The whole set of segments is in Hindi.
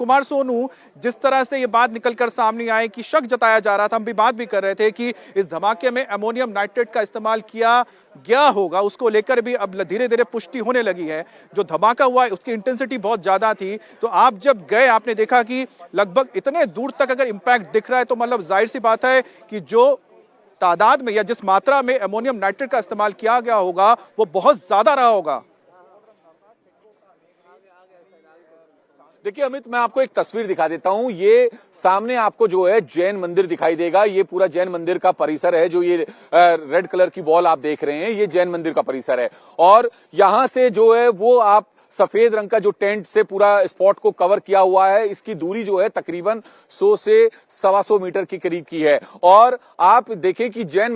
कुमार सोनू, जिस तरह से ये बात निकलकर सामने आई कि शक जताया जा रहा था, हम भी बात भी कर रहे थे कि इस धमाके में अमोनियम नाइट्रेट का इस्तेमाल किया गया होगा, उसको लेकर भी अब धीरे धीरे पुष्टि होने लगी है। जो धमाका हुआ उसकी इंटेंसिटी बहुत ज्यादा थी, तो आप जब गए आपने देखा कि लगभग इतने दूर तक अगर इंपैक्ट दिख रहा है तो मतलब जाहिर सी बात है कि जो तादाद में या जिस मात्रा में अमोनियम नाइट्रेट का इस्तेमाल किया गया होगा वो बहुत ज्यादा रहा होगा। देखिए अमित, मैं आपको एक तस्वीर दिखा देता हूं। ये सामने आपको जो है जैन मंदिर दिखाई देगा। ये पूरा जैन मंदिर का परिसर है। जो ये रेड कलर की वॉल आप देख रहे हैं, ये जैन मंदिर का परिसर है। और यहां से जो है वो आप सफेद रंग का जो टेंट से पूरा स्पॉट को कवर किया हुआ है, इसकी दूरी जो है तकरीबन 100 से 125 मीटर के करीब की है। और आप देखें कि जैन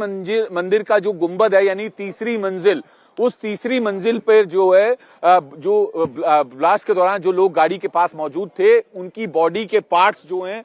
मंदिर का जो गुंबद है, यानी तीसरी मंजिल, उस तीसरी मंजिल पर जो है जो ब्लास्ट के दौरान जो लोग गाड़ी के पास मौजूद थे, उनकी बॉडी के पार्ट्स जो हैं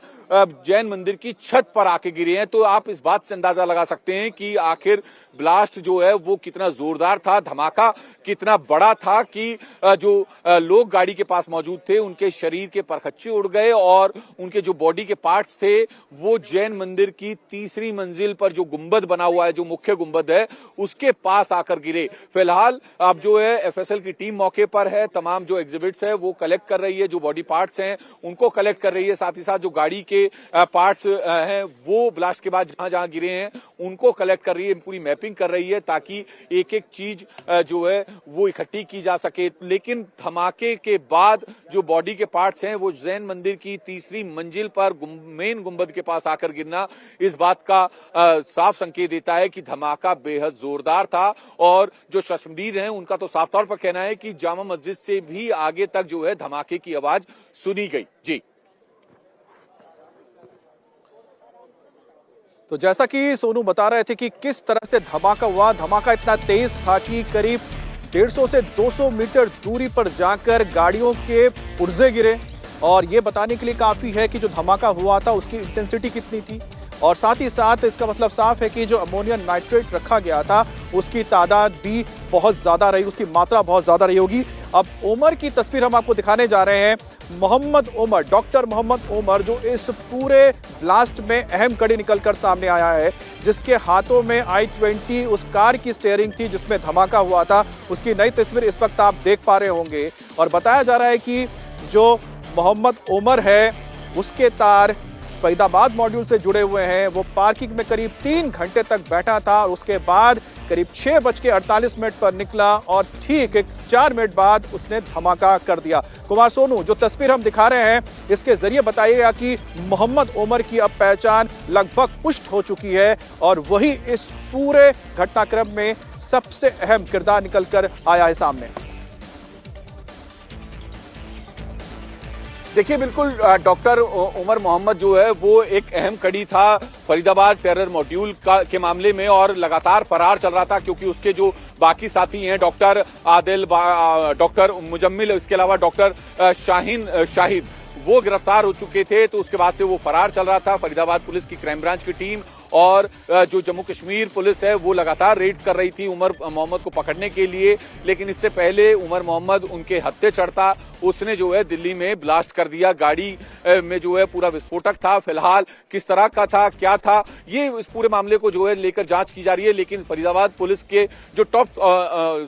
जैन मंदिर की छत पर आके गिरे हैं। तो आप इस बात से अंदाजा लगा सकते हैं कि आखिर ब्लास्ट जो है वो कितना जोरदार था, धमाका कितना बड़ा था कि जो लोग गाड़ी के पास मौजूद थे उनके शरीर के परखच्चे उड़ गए और उनके जो बॉडी के पार्ट्स थे वो जैन मंदिर की तीसरी मंजिल पर जो गुंबद बना हुआ है, जो मुख्य गुंबद है, उसके पास आकर गिरे। फिलहाल अब जो है एफएसएल की टीम मौके पर है, तमाम जो एग्जिबिट्स है वो कलेक्ट कर रही है, जो बॉडी पार्ट्स हैं उनको कलेक्ट कर रही है, साथ ही साथ जो गाड़ी के पार्ट्स हैं वो ब्लास्ट के बाद जहां जहां गिरे हैं उनको कलेक्ट कर रही है, पूरी मैपिंग कर रही है ताकि एक एक चीज जो है वो इकट्ठी की जा सके। लेकिन धमाके के बाद जो बॉडी के पार्ट्स हैं वो जैन मंदिर की तीसरी मंजिल पर मेन गुंबद के पास आकर गिरना इस बात का साफ संकेत देता है कि धमाका बेहद जोरदार था। और जो चश्मदीद हैं उनका तो साफ तौर पर कहना है कि जामा मस्जिद से भी आगे तक जो है धमाके की आवाज सुनी गई। जी, तो जैसा कि सोनू बता रहे थे कि किस तरह से धमाका हुआ, धमाका इतना तेज था कि करीब 150 से 200 मीटर दूरी पर जाकर गाड़ियों के पुर्जे गिरे। और ये बताने के लिए काफी है कि जो धमाका हुआ था उसकी इंटेंसिटी कितनी थी, और साथ ही साथ इसका मतलब साफ है कि जो अमोनियम नाइट्रेट रखा गया था उसकी तादाद भी बहुत ज्यादा रही, उसकी मात्रा बहुत ज्यादा रही होगी। अब उमर की तस्वीर हम आपको दिखाने जा रहे हैं। मोहम्मद उमर, डॉक्टर मोहम्मद उमर, जो इस पूरे ब्लास्ट में अहम कड़ी निकलकर सामने आया है, जिसके हाथों में i20 उस कार की स्टीयरिंग थी जिसमें धमाका हुआ था, उसकी नई तस्वीर इस वक्त आप देख पा रहे होंगे। और बताया जा रहा है कि जो मोहम्मद उमर है उसके तार फरीदाबाद मॉड्यूल से जुड़े हुए हैं। वो पार्किंग में करीब 3 घंटे तक बैठा था और उसके बाद करीब 6:48 पर निकला और ठीक 4 मिनट बाद उसने धमाका कर दिया। कुमार सोनू, जो तस्वीर हम दिखा रहे हैं इसके जरिए बताइएगा कि मोहम्मद उमर की अब पहचान लगभग पुष्ट हो चुकी है और वही इस पूरे घटनाक्रम में सबसे अहम किरदार निकलकर आया है सामने। देखिए बिल्कुल, डॉक्टर उमर मोहम्मद जो है वो एक अहम कड़ी था फरीदाबाद टेरर मॉड्यूल के मामले में और लगातार फरार चल रहा था, क्योंकि उसके जो बाकी साथी हैं डॉक्टर आदिल, डॉक्टर मुजम्मिल, इसके अलावा डॉक्टर शाहिद वो गिरफ्तार हो चुके थे। तो उसके बाद से वो फरार चल रहा था। फरीदाबाद पुलिस की क्राइम ब्रांच की टीम और जो जम्मू कश्मीर पुलिस है वो लगातार रेड्स कर रही थी उमर मोहम्मद को पकड़ने के लिए। लेकिन इससे पहले उमर मोहम्मद उनके हत्थे चढ़ता, उसने जो है दिल्ली में ब्लास्ट कर दिया। गाड़ी में जो है पूरा विस्फोटक था। फिलहाल किस तरह का था, क्या था, ये इस पूरे मामले को जो है लेकर जांच की जा रही है। लेकिन फरीदाबाद पुलिस के जो टॉप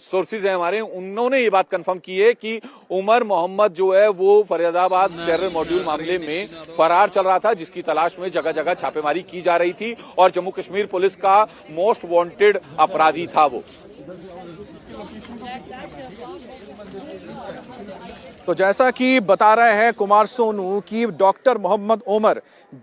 सोर्सेज हैं हमारे, उन्होंने ये बात कंफर्म की है कि उमर मोहम्मद जो है वो फरीदाबाद टेरर मॉड्यूल मामले में फरार चल रहा था, जिसकी तलाश में जगह जगह छापेमारी की जा रही थी और जम्मू कश्मीर पुलिस का मोस्ट वांटेड अपराधी था वो। तो जैसा कि बता रहे हैं कुमार सोनू कि डॉक्टर मोहम्मद उमर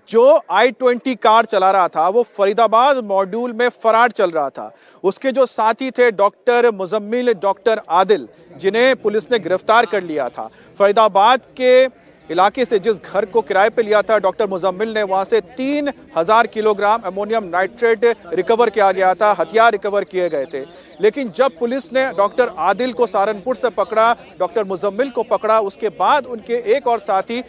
जो i20 कार चला रहा था वो फरीदाबाद मॉड्यूल में फरार चल रहा था। उसके जो साथी थे डॉक्टर मुजम्मिल, डॉक्टर आदिल, जिन्हें पुलिस ने गिरफ्तार कर लिया था। फरीदाबाद के इलाके से जिस घर को किराए पे लिया था डॉक्टर मुजम्मिल ने, वहां से 3000 किलोग्राम अमोनियम नाइट्रेट रिकवर किया गया था, हथियार रिकवर किए गए थे। लेकिन जब पुलिस ने डॉक्टर आदिल को सहारनपुर से पकड़ा, डॉक्टर मुजम्मिल को पकड़ा, उसके बाद उनके एक और साथी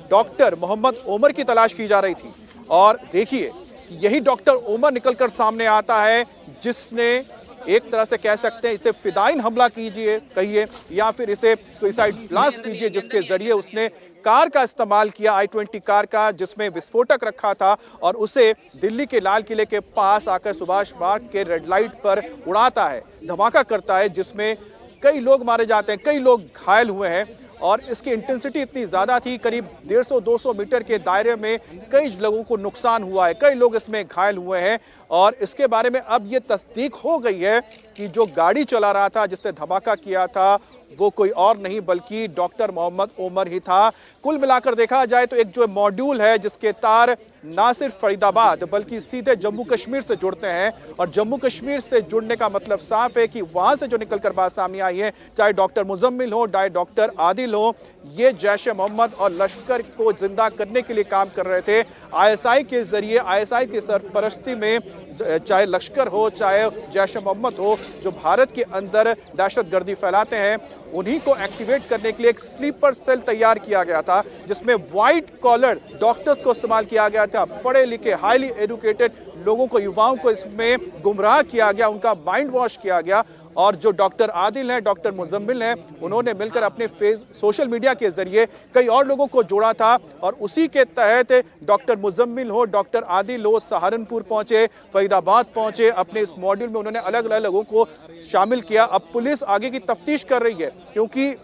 डॉक्टर मोहम्मद उमर की तलाश की जा रही थी। और देखिए यही डॉक्टर उमर निकलकर सामने आता है जिसने एक तरह से कह सकते हैं इसे फिदाइन हमला कीजिए कहिए या फिर इसे सुसाइड ब्लास्ट कीजिए, जिसके जरिए उसने कार का इस्तेमाल किया, i20 कार का, जिसमें विस्फोटक रखा था और उसे दिल्ली के लाल किले के पास आकर सुभाष मार्ग के रेड लाइट पर उड़ाता है, धमाका करता है, जिसमें कई लोग मारे जाते हैं, कई लोग घायल हुए हैं। और इसकी इंटेंसिटी इतनी ज्यादा थी, करीब 150-200 मीटर के दायरे में कई लोगों को नुकसान हुआ है, कई लोग इसमें घायल हुए हैं। और इसके बारे में अब ये तस्दीक हो गई है कि जो गाड़ी चला रहा था, जिसने धमाका किया था, वो कोई और नहीं बल्कि डॉक्टर मोहम्मद उमर ही था। कुल मिलाकर देखा जाए तो एक जो मॉड्यूल है जिसके तार ना सिर्फ फरीदाबाद बल्कि सीधे जम्मू कश्मीर से जुड़ते हैं, और जम्मू कश्मीर से जुड़ने का मतलब साफ है कि वहां से जो निकलकर बात सामने आई है, चाहे डॉक्टर मुजम्मिल हो, चाहे डॉक्टर आदिल हो, ये जैश ए मोहम्मद और लश्कर को जिंदा करने के लिए काम कर रहे थे। आईएसआई के जरिए, आईएसआई की सरपरस्ती में, चाहे लश्कर हो चाहे जैश ए मोहम्मद हो, जो भारत के अंदर दहशतगर्दी फैलाते हैं, उन्हीं को एक्टिवेट करने के लिए एक स्लीपर सेल तैयार किया गया था, जिसमें व्हाइट कॉलर डॉक्टर्स को इस्तेमाल किया गया था। पढ़े लिखे, हाईली एजुकेटेड लोगों को, युवाओं को इसमें गुमराह किया गया, उनका माइंड वॉश किया गया। और जो डॉक्टर आदिल हैं, डॉक्टर मुजम्मिल हैं, उन्होंने मिलकर अपने सोशल मीडिया के जरिए कई और लोगों को जोड़ा था, और उसी के तहत डॉक्टर मुजम्मिल हो, डॉक्टर आदिल हो, सहारनपुर पहुंचे, फरीदाबाद पहुंचे। अपने इस मॉड्यूल में उन्होंने अलग अलग लोगों को शामिल किया। अब पुलिस आगे की तफ्तीश कर रही है, क्योंकि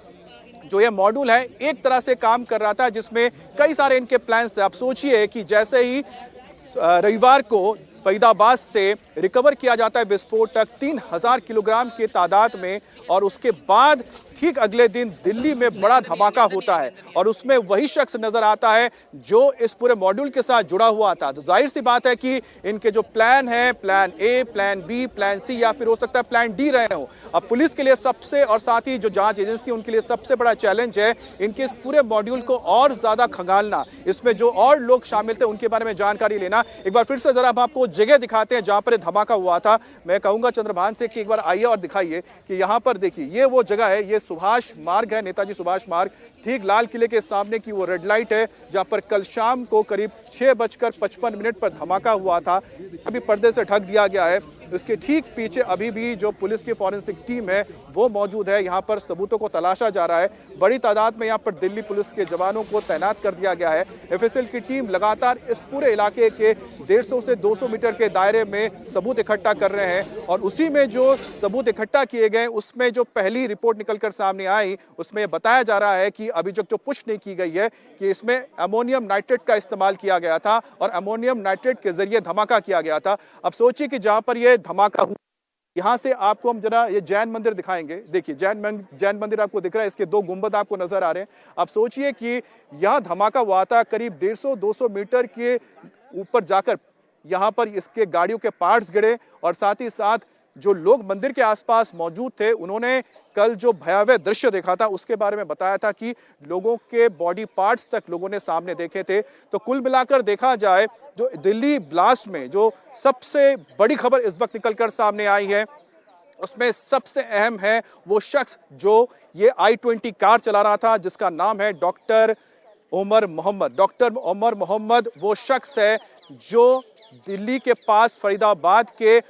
जो ये मॉड्यूल है एक तरह से काम कर रहा था जिसमें कई सारे इनके प्लान्स थे। आप सोचिए कि जैसे ही रविवार को फरीदाबाद से रिकवर किया जाता है विस्फोटक 3000 किलोग्राम के तादाद में, और उसके बाद ठीक अगले दिन दिल्ली में बड़ा धमाका होता है, और उसमें वही शख्स नजर आता है जो इस पूरे मॉड्यूल के साथ जुड़ा हुआ था। तो जाहिर सी बात है कि इनके जो प्लान है, plan A, plan B, plan C, या फिर हो सकता है प्लान डी रहे हो। अब पुलिस के लिए सबसे, और साथ ही जो जांच एजेंसी उनके लिए सबसे बड़ा चैलेंज है इनके इस पूरे मॉड्यूल को और ज्यादा खंगालना, इसमें जो और लोग शामिल थे उनके बारे में जानकारी लेना। एक बार फिर से जरा हम आपको जगह दिखाते हैं जहां पर धमाका हुआ था। मैं कहूंगा चंद्रभान से कि एक बार आइए और दिखाइए कि यहाँ पर देखिए, ये वो जगह है, ये सुभाष मार्ग है, नेताजी सुभाष मार्ग, ठीक लाल किले के सामने की वो रेड लाइट है, जहां पर कल शाम को करीब 6:55 पर धमाका हुआ था। अभी पर्दे से ढक दिया गया है। इसके ठीक पीछे अभी भी जो पुलिस की फॉरेंसिक टीम है वो मौजूद है। यहाँ पर सबूतों को तलाशा जा रहा है। बड़ी तादाद में यहाँ पर दिल्ली पुलिस के जवानों को तैनात कर दिया गया है। एफएसएल की टीम लगातार इस पूरे इलाके के 150 से 200 मीटर के दायरे में सबूत इकट्ठा कर रहे हैं, और उसी में जो सबूत इकट्ठा किए गए उसमें जो पहली रिपोर्ट निकलकर सामने आई उसमें बताया जा रहा है कि अभी जो पुष्टि नहीं की गई है कि इसमें अमोनियम नाइट्रेट का इस्तेमाल किया गया था और अमोनियम नाइट्रेट के जरिए धमाका किया गया था। अब सोचिए कि जहां पर यह धमाका हुआ, यहां से आपको हम जरा ये जैन मंदिर दिखाएंगे। देखिए जैन मंदिर आपको दिख रहा है, इसके दो गुंबद आपको नजर आ रहे हैं। आप सोचिए कि यहां धमाका हुआ था, करीब 150-200 मीटर के ऊपर जाकर यहां पर इसके गाड़ियों के पार्ट्स गिरे, और साथ ही साथ जो लोग मंदिर के आसपास मौजूद थे उन्होंने कल जो भयावह दृश्य देखा था उसके बारे में बताया था कि लोगों के बॉडी पार्ट्स तक लोगों ने सामने देखे थे। तो कुल मिलाकर देखा जाए, जो दिल्ली ब्लास्ट में जो सबसे बड़ी खबर इस वक्त निकलकर सामने आई है उसमें सबसे अहम है वो शख्स जो ये i20 कार चला रहा था, जिसका नाम है डॉक्टर उमर मोहम्मद। डॉक्टर उमर मोहम्मद वो शख्स है जो दिल्ली के पास फरीदाबाद के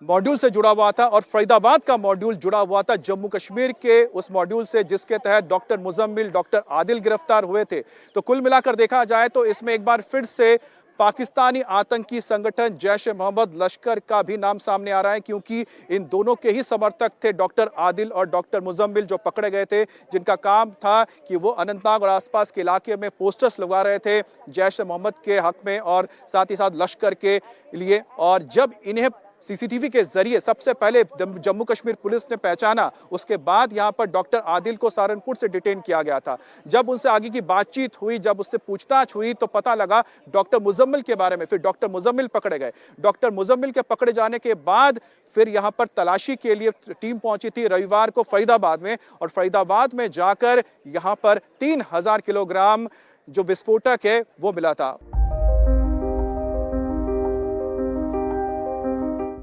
मॉड्यूल से जुड़ा हुआ था, और फरीदाबाद का मॉड्यूल जुड़ा हुआ था जम्मू कश्मीर के उस मॉड्यूल से जिसके तहत डॉक्टर मुजम्मिल, डॉक्टर आदिल गिरफ्तार हुए थे। तो कुल मिलाकर देखा जाए तो इसमें एक बार फिर से पाकिस्तानी आतंकी संगठन जैश ए मोहम्मद, लश्कर का भी नाम सामने आ रहा है, क्योंकि इन दोनों के ही समर्थक थे डॉक्टर आदिल और डॉक्टर मुजम्मिल, जो पकड़े गए थे, जिनका काम था कि वो अनंतनाग और आसपास के इलाके में पोस्टर्स लगवा रहे थे जैश ए मोहम्मद के हक में और साथ ही साथ लश्कर के लिए। और जब इन्हें सीसीटीवी के जरिए सबसे पहले जम्मू कश्मीर पुलिस ने पहचाना, उसके बाद यहां पर डॉक्टर आदिल को सहारनपुर से डिटेन किया गया था। जब उनसे आगे की बातचीत हुई, जब उससे पूछताछ हुई तो पता लगा डॉक्टर मुजम्मिल के बारे में। फिर डॉक्टर मुजम्मिल पकड़े गए। डॉक्टर मुजम्मिल के पकड़े जाने के बाद फिर यहां पर तलाशी के लिए टीम पहुंची थी रविवार को फरीदाबाद में, और फरीदाबाद में जाकर यहां पर 3000 किलोग्राम जो विस्फोटक है वो मिला था।